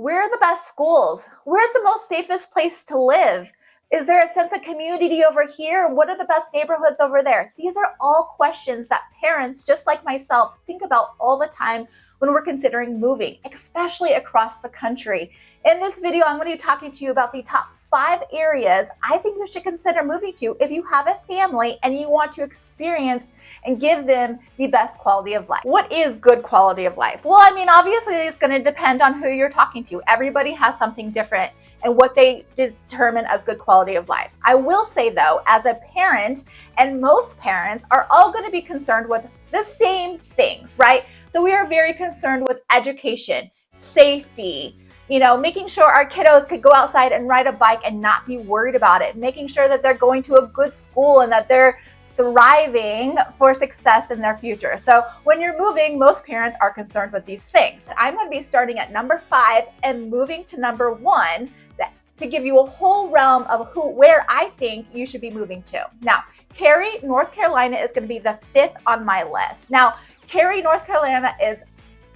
Where are the best schools? Where's the most safest place to live? Is there a sense of community over here? What are the best neighborhoods over there? These are all questions that parents, just like myself, think about all the time when we're considering moving, especially across the country. In this video, I'm going to be talking to you about the top 5 areas I think you should consider moving to if you have a family and you want to experience and give them the best quality of life. What is good quality of life? Well, I mean, obviously it's going to depend on who you're talking to. Everybody has something different and what they determine as good quality of life. I will say though, as a parent, and most parents are all going to be concerned with the same things, right? So we are very concerned with education, safety, making sure our kiddos could go outside and ride a bike and not be worried about it, making sure that they're going to a good school and that they're thriving for success in their future. So when you're moving, most parents are concerned with these things. I'm going to be starting at number 5 and moving to number 1 to give you a whole realm of where I think you should be moving to. Now, Cary, North Carolina is going to be the 5th on my list. Now, Cary, North Carolina is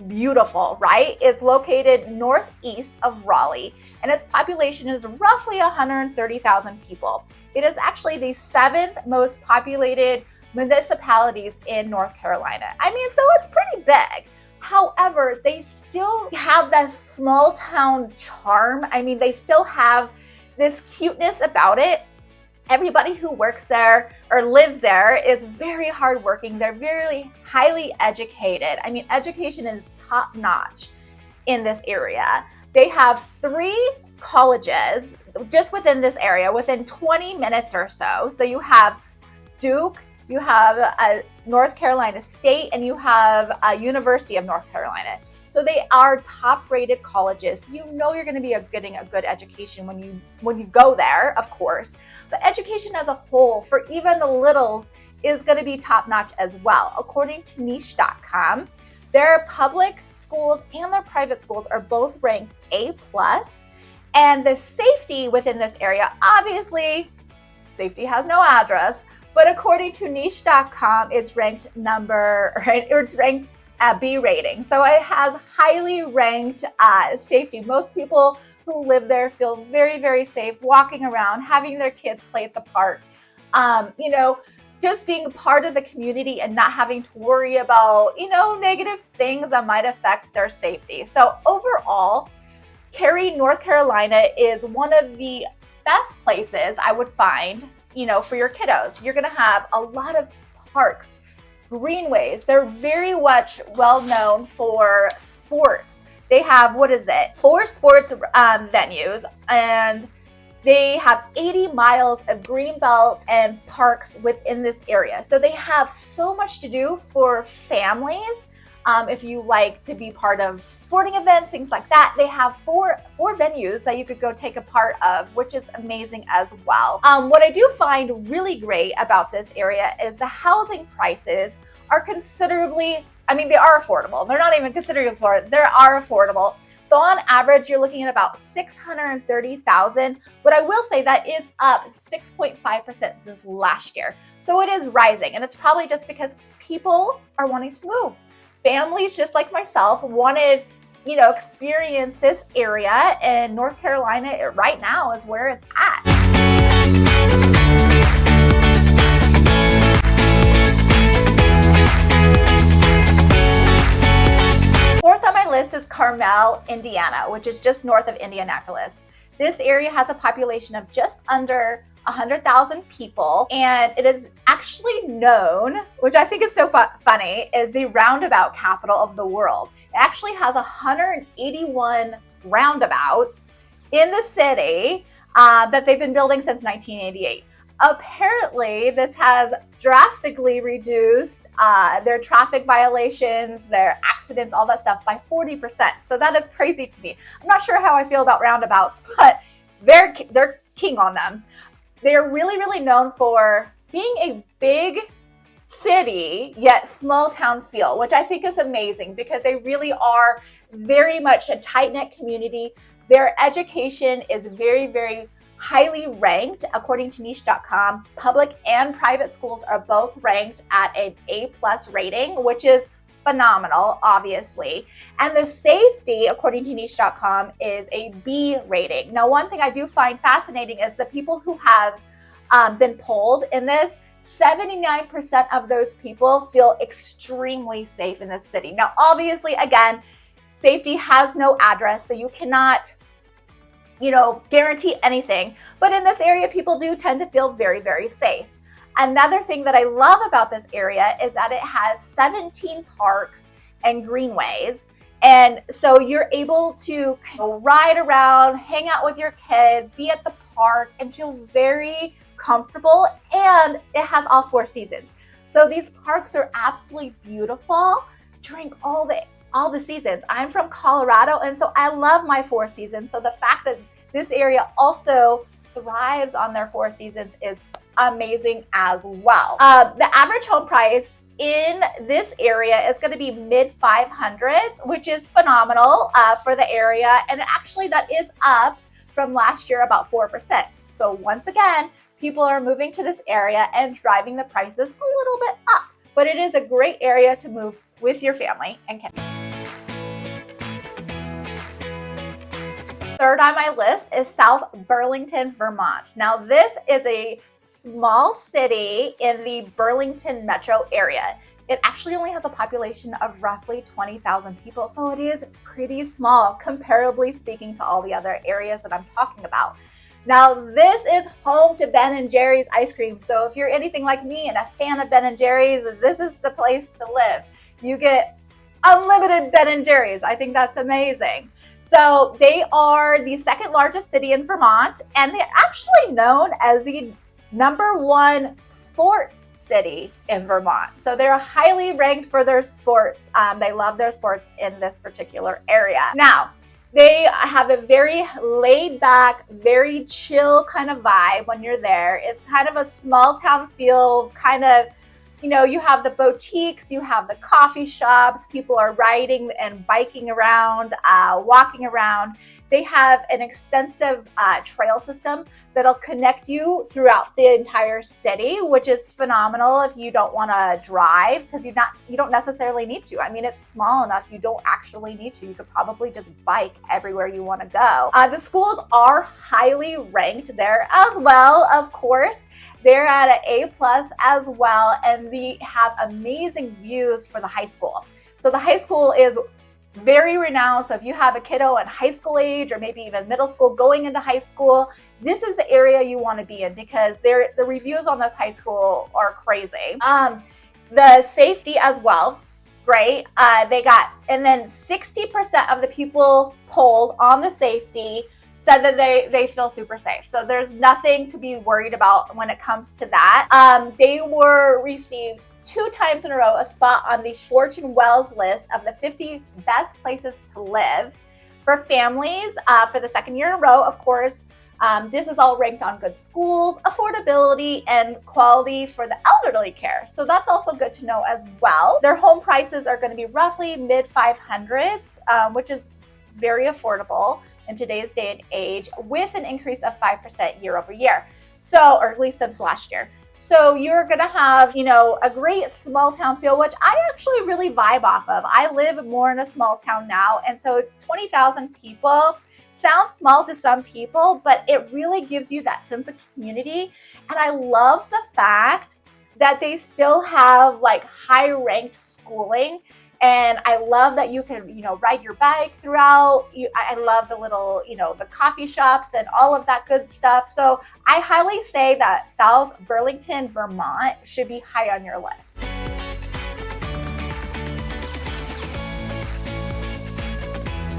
beautiful, right? It's located northeast of Raleigh, and its population is roughly 130,000 people. It is actually the 7th most populated municipalities in North Carolina. I mean, so it's pretty big. However, they still have that small town charm. I mean, they still have this cuteness about it. Everybody who works there or lives there is very hardworking. They're very highly educated. I mean, education is top notch in this area. They have 3 colleges just within this area, within 20 minutes or so. So you have Duke, you have North Carolina State, and you have University of North Carolina. So they are top-rated colleges. So you know you're going to be getting a good education when you go there, of course. But education as a whole, for even the littles, is going to be top-notch as well. According to niche.com, their public schools and their private schools are both ranked A+. And the safety within this area, obviously, safety has no address, but according to niche.com, it's ranked B rating. So it has highly ranked safety. Most people who live there feel very, very safe walking around, having their kids play at the park. Just being a part of the community and not having to worry about, negative things that might affect their safety. So overall, Cary, North Carolina is one of the best places I would find, for your kiddos. You're going to have a lot of parks, greenways. They're very much well known for sports. They have, 4 sports venues, and they have 80 miles of green belt and parks within this area. So they have so much to do for families. If you like to be part of sporting events, things like that, they have four venues that you could go take a part of, which is amazing as well. What I do find really great about this area is the housing prices are considerably, they are affordable. They're not even considerably affordable. They are affordable. So on average, you're looking at about $630,000, but I will say that is up 6.5% since last year. So it is rising, and it's probably just because people are wanting to move. Families, just like myself, wanted, experience this area, and North Carolina right now is where it's at. 4th on my list is Carmel, Indiana, which is just north of Indianapolis. This area has a population of just under 100,000 people, and it is actually known, which I think is so funny, is the roundabout capital of the world. It actually has 181 roundabouts in the city that they've been building since 1988. Apparently, this has drastically reduced their traffic violations, their accidents, all that stuff by 40%. So that is crazy to me. I'm not sure how I feel about roundabouts, but they're king on them. They're really, really known for being a big city, yet small town feel, which I think is amazing because they really are very much a tight-knit community. Their education is very, very highly ranked. According to niche.com, public and private schools are both ranked at an A+ rating, which is phenomenal, obviously. And the safety, according to niche.com, is a B rating. Now, one thing I do find fascinating is the people who have been polled in this, 79% of those people feel extremely safe in this city. Now, obviously, again, safety has no address, so you cannot, guarantee anything. But in this area, people do tend to feel very, very safe. Another thing that I love about this area is that it has 17 parks and greenways. And so you're able to ride around, hang out with your kids, be at the park, and feel very comfortable. And it has all 4 seasons. So these parks are absolutely beautiful during all the seasons. I'm from Colorado, and so I love my 4 seasons. So the fact that this area also thrives on their 4 seasons is amazing as well. The average home price in this area is going to be mid 500s, which is phenomenal for the area. And actually that is up from last year about 4%. So once again, people are moving to this area and driving the prices a little bit up, but it is a great area to move with your family and kids. Third on my list is South Burlington, Vermont. Now, this is a small city in the Burlington metro area. It actually only has a population of roughly 20,000 people, so it is pretty small, comparably speaking to all the other areas that I'm talking about. Now, this is home to Ben & Jerry's ice cream, so if you're anything like me and a fan of Ben & Jerry's, this is the place to live. You get unlimited Ben & Jerry's. I think that's amazing. So they are the second largest city in Vermont, and they're actually known as the #1 sports city in Vermont. So they're highly ranked for their sports. They love their sports in this particular area. Now, they have a very laid back, very chill kind of vibe when you're there. It's kind of a small town feel, kind of, you have the boutiques, you have the coffee shops, people are riding and biking around, walking around. They have an extensive trail system that'll connect you throughout the entire city, which is phenomenal if you don't want to drive, because you don't necessarily need to. I mean, it's small enough you don't actually need to. You could probably just bike everywhere you want to go. The schools are highly ranked there as well, of course. They're at an A+ as well, and they have amazing views for the high school. So the high school is very renowned. So if you have a kiddo in high school age, or maybe even middle school going into high school, this is the area you want to be in, because the reviews on this high school are crazy. The safety as well, great. And then 60% of the people polled on the safety said that they feel super safe. So there's nothing to be worried about when it comes to that. They were received 2 times in a row a spot on the Fortune Wells list of the 50 best places to live for families for the second year in a row. Of course, this is all ranked on good schools, affordability, and quality for the elderly care. So that's also good to know as well. Their home prices are going to be roughly mid 500s, which is very affordable in today's day and age, with an increase of 5% year over year. So, or at least since last year. So you're going to have, a great small town feel, which I actually really vibe off of. I live more in a small town now. And so 20,000 people sounds small to some people, but it really gives you that sense of community. And I love the fact that they still have high ranked schooling. And I love that you can, ride your bike throughout. I love the little, the coffee shops and all of that good stuff. So I highly say that South Burlington, Vermont should be high on your list.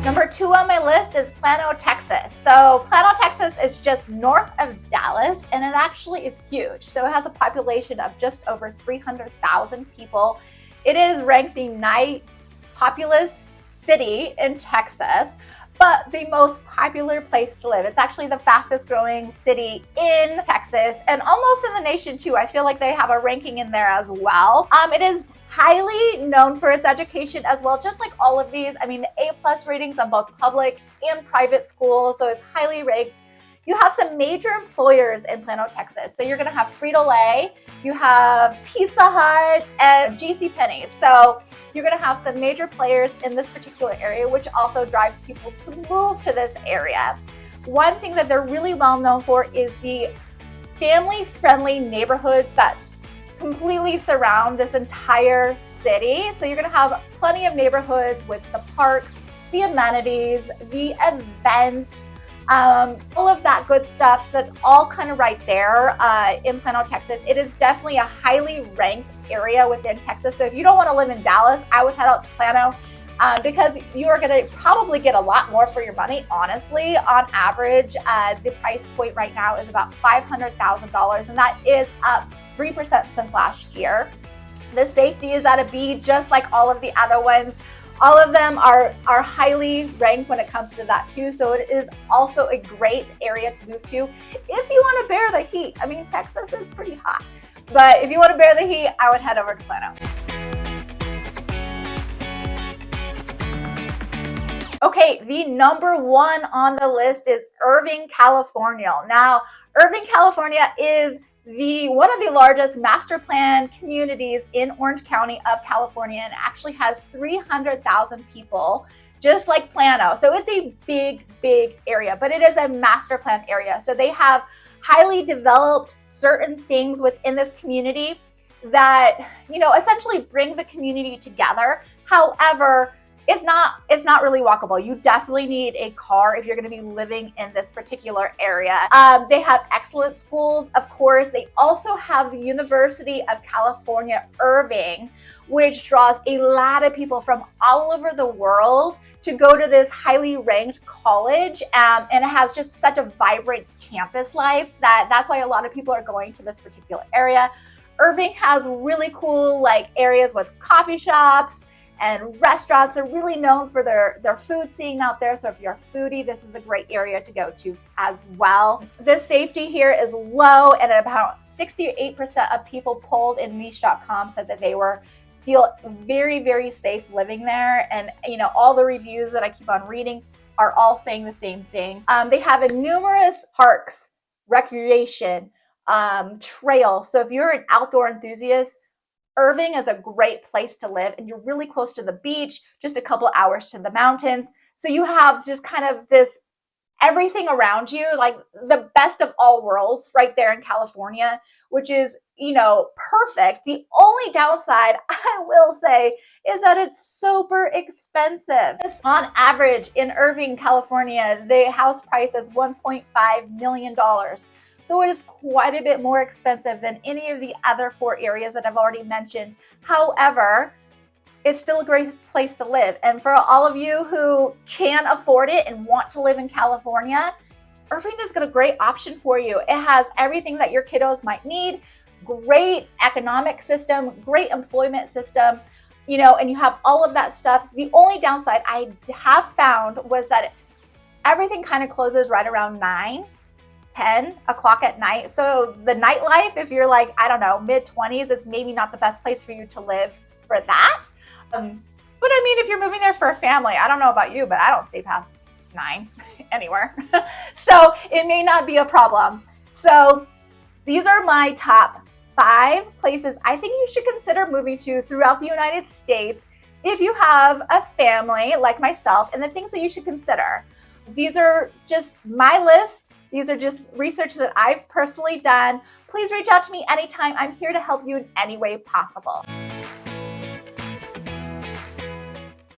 Number 2 on my list is Plano, Texas. So Plano, Texas is just north of Dallas, and it actually is huge. So it has a population of just over 300,000 people. It is ranked the 9th populous city in Texas, but the most popular place to live. It's actually the fastest growing city in Texas, and almost in the nation too. I feel like they have a ranking in there as well. It is highly known for its education as well, just like all of these. I mean, the A+ ratings on both public and private schools, so it's highly ranked you have some major employers in Plano, Texas. So you're going to have Frito-Lay, you have Pizza Hut, and JCPenney. So you're going to have some major players in this particular area, which also drives people to move to this area. One thing that they're really well known for is the family-friendly neighborhoods that's completely surround this entire city. So you're going to have plenty of neighborhoods with the parks, the amenities, the events, all of that good stuff. That's all kind of right there in Plano, Texas. It is definitely a highly ranked area within Texas. So if you don't want to live in Dallas, I would head out to Plano because you are going to probably get a lot more for your money. Honestly, on average, the price point right now is about $500,000, and that is up 3% since last year. The safety is at a B, just like all of the other ones. All of them are highly ranked when it comes to that too. So it is also a great area to move to if you want to bear the heat. I mean, Texas is pretty hot, but if you want to bear the heat, I would head over to Plano. Okay, the number one on the list is Irving, California. Now, Irving, California is one of the largest master plan communities in Orange County of California, and actually has 300,000 people, just like Plano. So it's a big, big area, but it is a master plan area. So they have highly developed certain things within this community that, essentially bring the community together. However, it's not really walkable. You definitely need a car if you're going to be living in this particular area. They have excellent schools, of course. They also have the University of California, Irving, which draws a lot of people from all over the world to go to this highly ranked college. And it has just such a vibrant campus life that's why a lot of people are going to this particular area. Irving has really cool areas with coffee shops and restaurants. They're really known for their food scene out there. So if you're a foodie, this is a great area to go to as well. The safety here is low, and about 68% of people polled in niche.com said that they feel very, very safe living there. And all the reviews that I keep on reading are all saying the same thing. They have numerous parks, recreation, trail. So if you're an outdoor enthusiast, Irving is a great place to live, and you're really close to the beach, just a couple hours to the mountains. So you have just kind of this everything around you, like the best of all worlds right there in California, which is, perfect. The only downside, I will say, is that it's super expensive. On average in Irving, California, the house price is $1.5 million. So it is quite a bit more expensive than any of the other 4 areas that I've already mentioned. However, it's still a great place to live. And for all of you who can afford it and want to live in California, Irving is a great option for you. It has everything that your kiddos might need, great economic system, great employment system, and you have all of that stuff. The only downside I have found was that everything kind of closes right around 10 o'clock at night. So the nightlife, if you're mid-20s, it's maybe not the best place for you to live for that. But I mean, if you're moving there for a family, I don't know about you, but I don't stay past 9 anywhere. So it may not be a problem. So these are my top 5 places I think you should consider moving to throughout the United States if you have a family like myself, and the things that you should consider. These are just my list. These are just research that I've personally done. Please reach out to me anytime. I'm here to help you in any way possible.